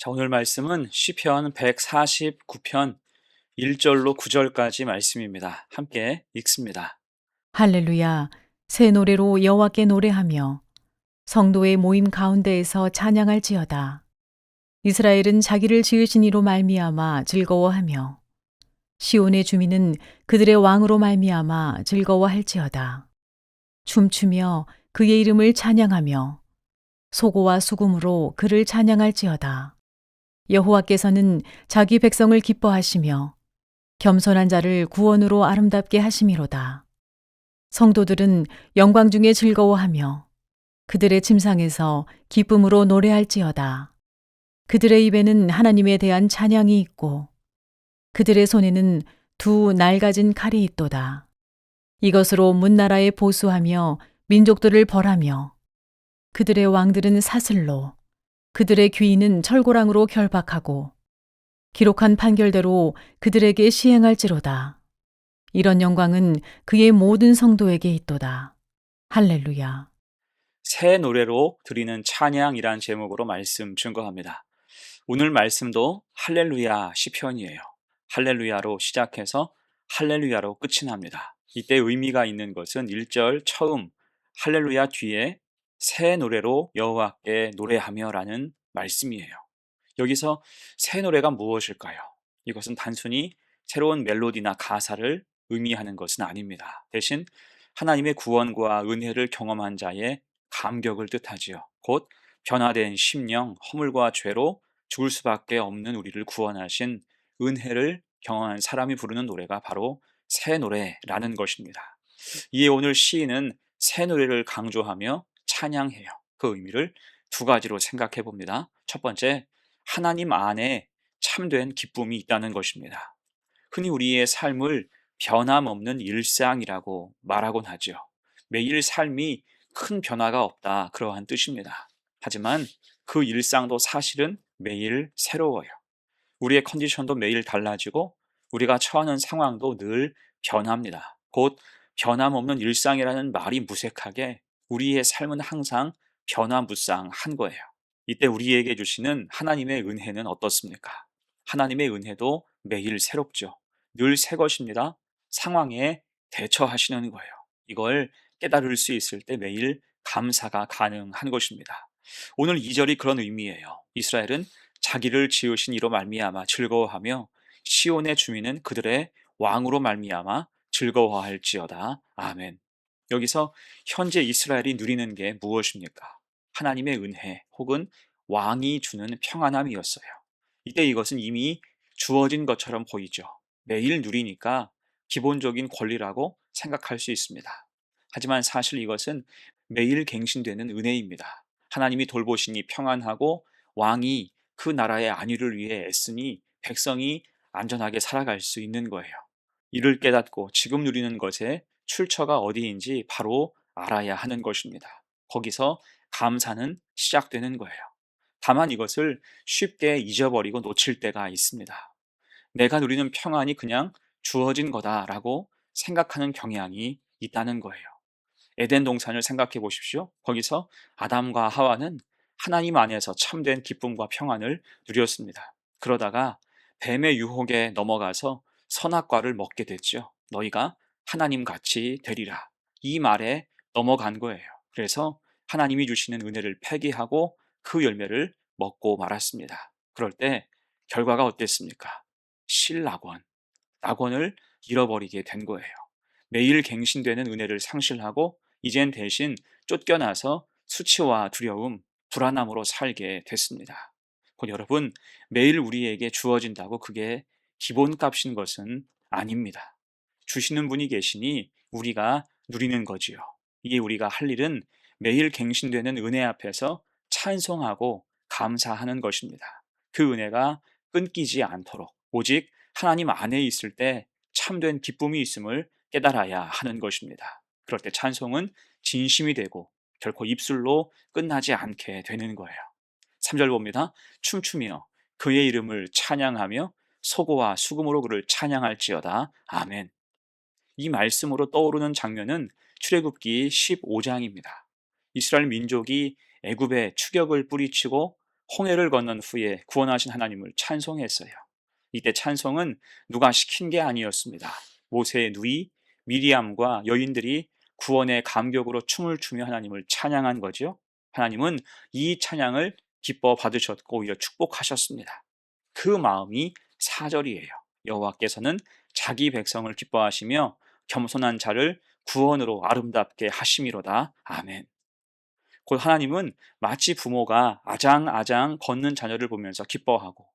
자, 오늘 말씀은 시편 149편 1절로 9절까지 말씀입니다. 함께 읽습니다. 할렐루야. 새 노래로 여호와께 노래하며 성도의 모임 가운데에서 찬양할지어다. 이스라엘은 자기를 지으신 이로 말미암아 즐거워하며 시온의 주민은 그들의 왕으로 말미암아 즐거워할지어다. 춤추며 그의 이름을 찬양하며 소고와 수금으로 그를 찬양할지어다. 여호와께서는 자기 백성을 기뻐하시며 겸손한 자를 구원으로 아름답게 하심이로다. 성도들은 영광 중에 즐거워하며 그들의 침상에서 기쁨으로 노래할지어다. 그들의 입에는 하나님에 대한 찬양이 있고 그들의 손에는 두 낡아진 칼이 있도다. 이것으로 문나라에 보수하며 민족들을 벌하며 그들의 왕들은 사슬로 그들의 귀인은 철고랑으로 결박하고 기록한 판결대로 그들에게 시행할지로다. 이런 영광은 그의 모든 성도에게 있도다. 할렐루야. 새 노래로 드리는 찬양이란 제목으로 말씀 증거합니다. 오늘 말씀도 할렐루야 시편이에요. 할렐루야로 시작해서 할렐루야로 끝이 납니다. 이때 의미가 있는 것은 1절 처음 할렐루야 뒤에 새 노래로 여호와께 노래하며라는 말씀이에요. 여기서 새 노래가 무엇일까요? 이것은 단순히 새로운 멜로디나 가사를 의미하는 것은 아닙니다. 대신 하나님의 구원과 은혜를 경험한 자의 감격을 뜻하지요. 곧 변화된 심령, 허물과 죄로 죽을 수밖에 없는 우리를 구원하신 은혜를 경험한 사람이 부르는 노래가 바로 새 노래라는 것입니다. 이에 오늘 시인은 새 노래를 강조하며 찬양해요. 그 의미를 두 가지로 생각해 봅니다. 첫 번째, 하나님 안에 참된 기쁨이 있다는 것입니다. 흔히 우리의 삶을 변함없는 일상이라고 말하곤 하죠. 매일 삶이 큰 변화가 없다, 그러한 뜻입니다. 하지만 그 일상도 사실은 매일 새로워요. 우리의 컨디션도 매일 달라지고 우리가 처하는 상황도 늘 변합니다. 곧 변함없는 일상이라는 말이 무색하게 우리의 삶은 항상 변화무쌍한 거예요. 이때 우리에게 주시는 하나님의 은혜는 어떻습니까? 하나님의 은혜도 매일 새롭죠. 늘 새 것입니다. 상황에 대처하시는 거예요. 이걸 깨달을 수 있을 때 매일 감사가 가능한 것입니다. 오늘 2절이 그런 의미예요. 이스라엘은 자기를 지으신 이로 말미암아 즐거워하며 시온의 주민은 그들의 왕으로 말미암아 즐거워할지어다. 아멘. 여기서 현재 이스라엘이 누리는 게 무엇입니까? 하나님의 은혜 혹은 왕이 주는 평안함이었어요. 이때 이것은 이미 주어진 것처럼 보이죠. 매일 누리니까 기본적인 권리라고 생각할 수 있습니다. 하지만 사실 이것은 매일 갱신되는 은혜입니다. 하나님이 돌보시니 평안하고 왕이 그 나라의 안위를 위해 애쓰니 백성이 안전하게 살아갈 수 있는 거예요. 이를 깨닫고 지금 누리는 것의 출처가 어디인지 바로 알아야 하는 것입니다. 거기서 감사는 시작되는 거예요. 다만 이것을 쉽게 잊어버리고 놓칠 때가 있습니다. 내가 누리는 평안이 그냥 주어진 거다라고 생각하는 경향이 있다는 거예요. 에덴 동산을 생각해 보십시오. 거기서 아담과 하와는 하나님 안에서 참된 기쁨과 평안을 누렸습니다. 그러다가 뱀의 유혹에 넘어가서 선악과를 먹게 됐죠. 너희가 하나님 같이 되리라. 이 말에 넘어간 거예요. 그래서 하나님이 주시는 은혜를 폐기하고 그 열매를 먹고 말았습니다. 그럴 때 결과가 어땠습니까? 실낙원, 낙원을 잃어버리게 된 거예요. 매일 갱신되는 은혜를 상실하고 이젠 대신 쫓겨나서 수치와 두려움, 불안함으로 살게 됐습니다. 곧 여러분, 매일 우리에게 주어진다고 그게 기본값인 것은 아닙니다. 주시는 분이 계시니 우리가 누리는 거지요. 이게 우리가 할 일은 매일 갱신되는 은혜 앞에서 찬송하고 감사하는 것입니다. 그 은혜가 끊기지 않도록 오직 하나님 안에 있을 때 참된 기쁨이 있음을 깨달아야 하는 것입니다. 그럴 때 찬송은 진심이 되고 결코 입술로 끝나지 않게 되는 거예요. 3절 봅니다. 춤추며 그의 이름을 찬양하며 소고와 수금으로 그를 찬양할지어다. 아멘. 이 말씀으로 떠오르는 장면은 출애굽기 15장입니다. 이스라엘 민족이 애굽에 추격을 뿌리치고 홍해를 건넌 후에 구원하신 하나님을 찬송했어요. 이때 찬송은 누가 시킨 게 아니었습니다. 모세의 누이 미리암과 여인들이 구원의 감격으로 춤을 추며 하나님을 찬양한 거죠. 하나님은 이 찬양을 기뻐 받으셨고 오히려 축복하셨습니다. 그 마음이 4절이에요. 여호와께서는 자기 백성을 기뻐하시며 겸손한 자를 구원으로 아름답게 하심이로다. 아멘. 곧 하나님은 마치 부모가 아장아장 걷는 자녀를 보면서 기뻐하고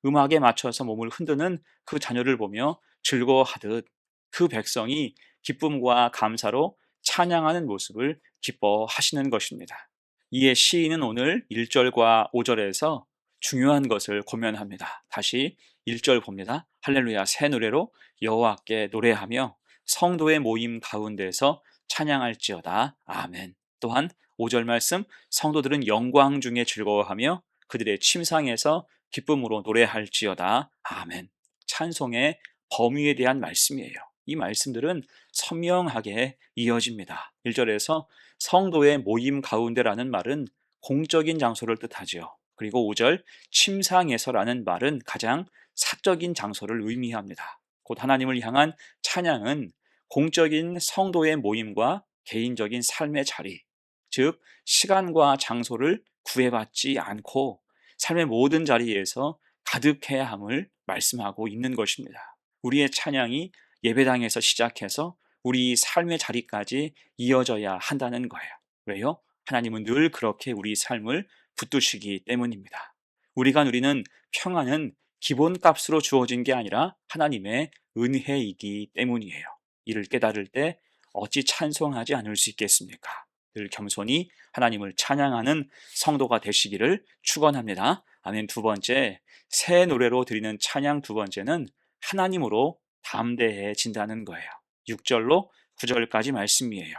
음악에 맞춰서 몸을 흔드는 그 자녀를 보며 즐거워하듯 그 백성이 기쁨과 감사로 찬양하는 모습을 기뻐하시는 것입니다. 이에 시인은 오늘 1절과 5절에서 중요한 것을 고면합니다. 다시 1절 봅니다. 할렐루야 새 노래로 여호와께 노래하며 성도의 모임 가운데서 찬양할지어다. 아멘. 또한 5절 말씀 성도들은 영광 중에 즐거워하며 그들의 침상에서 기쁨으로 노래할지어다. 아멘. 찬송의 범위에 대한 말씀이에요. 이 말씀들은 선명하게 이어집니다. 1절에서 성도의 모임 가운데라는 말은 공적인 장소를 뜻하지요. 그리고 5절 침상에서라는 말은 가장 사적인 장소를 의미합니다. 곧 하나님을 향한 찬양은 공적인 성도의 모임과 개인적인 삶의 자리, 즉 시간과 장소를 구애받지 않고 삶의 모든 자리에서 가득해야 함을 말씀하고 있는 것입니다. 우리의 찬양이 예배당에서 시작해서 우리 삶의 자리까지 이어져야 한다는 거예요. 왜요? 하나님은 늘 그렇게 우리 삶을 붙드시기 때문입니다. 우리가 누리는 평안은 기본값으로 주어진 게 아니라 하나님의 은혜이기 때문이에요. 이를 깨달을 때 어찌 찬송하지 않을 수 있겠습니까? 늘 겸손히 하나님을 찬양하는 성도가 되시기를 축원합니다. 아멘. 두 번째, 새 노래로 드리는 찬양 두 번째는 하나님으로 담대해진다는 거예요. 6절로 9절까지 말씀이에요.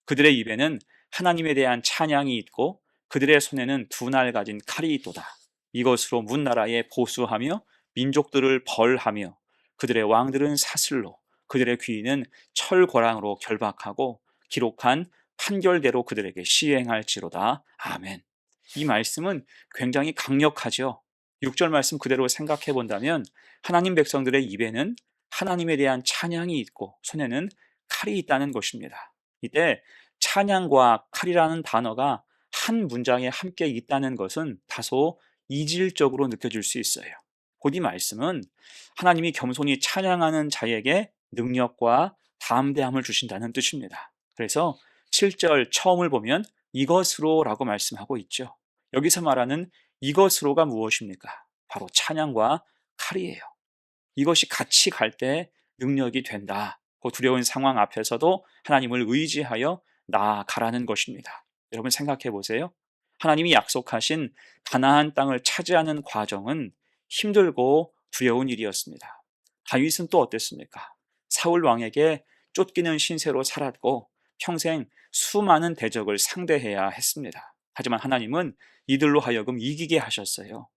그들의 입에는 하나님에 대한 찬양이 있고 그들의 손에는 두 날 가진 칼이 있도다. 이것으로 문 나라에 보수하며 민족들을 벌하며 그들의 왕들은 사슬로 그들의 귀인은 철과랑으로 결박하고 기록한 판결대로 그들에게 시행할지로다. 아멘. 이 말씀은 굉장히 강력하죠. 6절 말씀 그대로 생각해 본다면 하나님 백성들의 입에는 하나님에 대한 찬양이 있고 손에는 칼이 있다는 것입니다. 이때 찬양과 칼이라는 단어가 한 문장에 함께 있다는 것은 다소 이질적으로 느껴질 수 있어요. 곧 이 말씀은 하나님이 겸손히 찬양하는 자에게 능력과 담대함을 주신다는 뜻입니다. 그래서 7절 처음을 보면 이것으로 라고 말씀하고 있죠. 여기서 말하는 이것으로가 무엇입니까? 바로 찬양과 칼이에요. 이것이 같이 갈 때 능력이 된다. 그 두려운 상황 앞에서도 하나님을 의지하여 나아가라는 것입니다. 여러분 생각해 보세요. 하나님이 약속하신 가나안 땅을 차지하는 과정은 힘들고 두려운 일이었습니다. 다윗은 또 어땠습니까? 사울 왕에게 쫓기는 신세로 살았고 평생 수많은 대적을 상대해야 했습니다. 하지만 하나님은 이들로 하여금 이기게 하셨어요.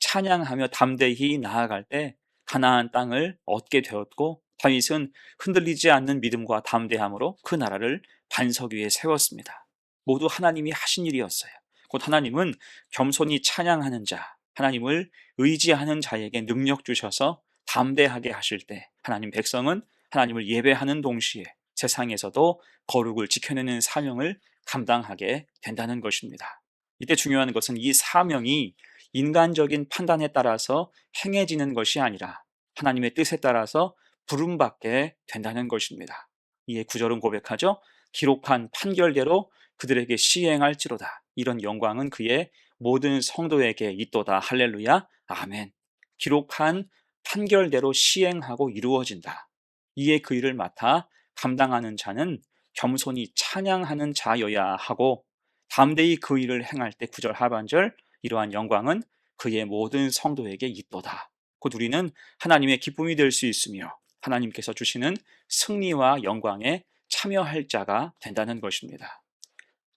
찬양하며 담대히 나아갈 때 가나안 땅을 얻게 되었고 다윗은 흔들리지 않는 믿음과 담대함으로 그 나라를 반석 위에 세웠습니다. 모두 하나님이 하신 일이었어요. 곧 하나님은 겸손히 찬양하는 자, 하나님을 의지하는 자에게 능력 주셔서 담대하게 하실 때 하나님 백성은 하나님을 예배하는 동시에 세상에서도 거룩을 지켜내는 사명을 감당하게 된다는 것입니다. 이때 중요한 것은 이 사명이 인간적인 판단에 따라서 행해지는 것이 아니라 하나님의 뜻에 따라서 부름받게 된다는 것입니다. 이에 9절은 고백하죠. 기록한 판결대로 그들에게 시행할지로다. 이런 영광은 그의 모든 성도에게 있도다. 할렐루야. 아멘. 기록한 판결대로 시행하고 이루어진다. 이에 그 일을 맡아 감당하는 자는 겸손히 찬양하는 자여야 하고 담대히 그 일을 행할 때 9절 하반절 이러한 영광은 그의 모든 성도에게 있도다. 곧 우리는 하나님의 기쁨이 될 수 있으며 하나님께서 주시는 승리와 영광에 참여할 자가 된다는 것입니다.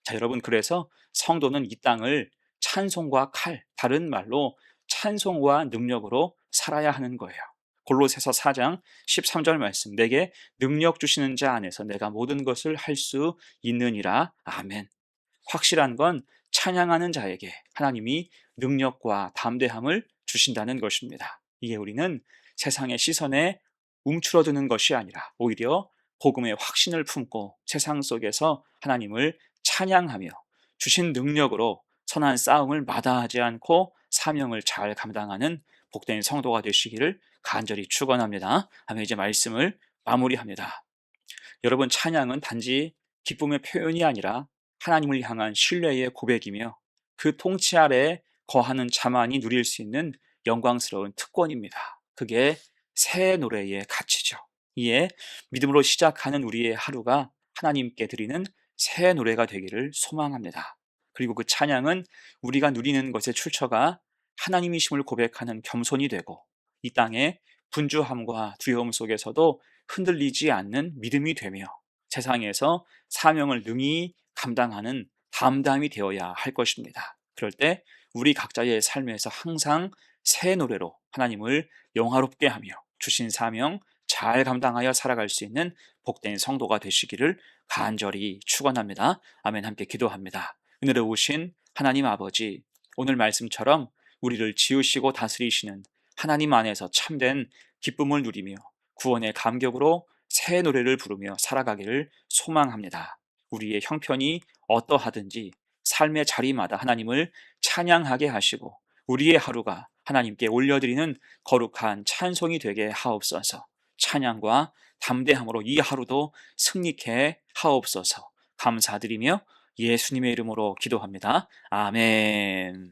자, 여러분 그래서 성도는 이 땅을 찬송과 칼, 다른 말로 찬송과 능력으로 살아야 하는 거예요. 골로새서 4장 13절 말씀, 내게 능력 주시는 자 안에서 내가 모든 것을 할 수 있느니라. 아멘. 확실한 건 찬양하는 자에게 하나님이 능력과 담대함을 주신다는 것입니다. 이게 우리는 세상의 시선에 움츠러드는 것이 아니라 오히려 복음의 확신을 품고 세상 속에서 하나님을 찬양하며 주신 능력으로 선한 싸움을 마다하지 않고 사명을 잘 감당하는 복된 성도가 되시기를 간절히 축원합니다. 아멘. 이제 말씀을 마무리합니다. 여러분, 찬양은 단지 기쁨의 표현이 아니라 하나님을 향한 신뢰의 고백이며 그 통치 아래 거하는 자만이 누릴 수 있는 영광스러운 특권입니다. 그게 새 노래의 가치죠. 이에 믿음으로 시작하는 우리의 하루가 하나님께 드리는 새 노래가 되기를 소망합니다. 그리고 그 찬양은 우리가 누리는 것의 출처가 하나님이심을 고백하는 겸손이 되고 이 땅의 분주함과 두려움 속에서도 흔들리지 않는 믿음이 되며 세상에서 사명을 능히 감당하는 담담이 되어야 할 것입니다. 그럴 때 우리 각자의 삶에서 항상 새 노래로 하나님을 영화롭게 하며 주신 사명 잘 감당하여 살아갈 수 있는 복된 성도가 되시기를 간절히 축원합니다. 아멘. 함께 기도합니다. 은혜로우신 하나님 아버지, 오늘 말씀처럼 우리를 지으시고 다스리시는 하나님 안에서 참된 기쁨을 누리며 구원의 감격으로 새 노래를 부르며 살아가기를 소망합니다. 우리의 형편이 어떠하든지 삶의 자리마다 하나님을 찬양하게 하시고 우리의 하루가 하나님께 올려드리는 거룩한 찬송이 되게 하옵소서. 찬양과 담대함으로 이 하루도 승리케 하옵소서. 감사드리며 예수님의 이름으로 기도합니다. 아멘.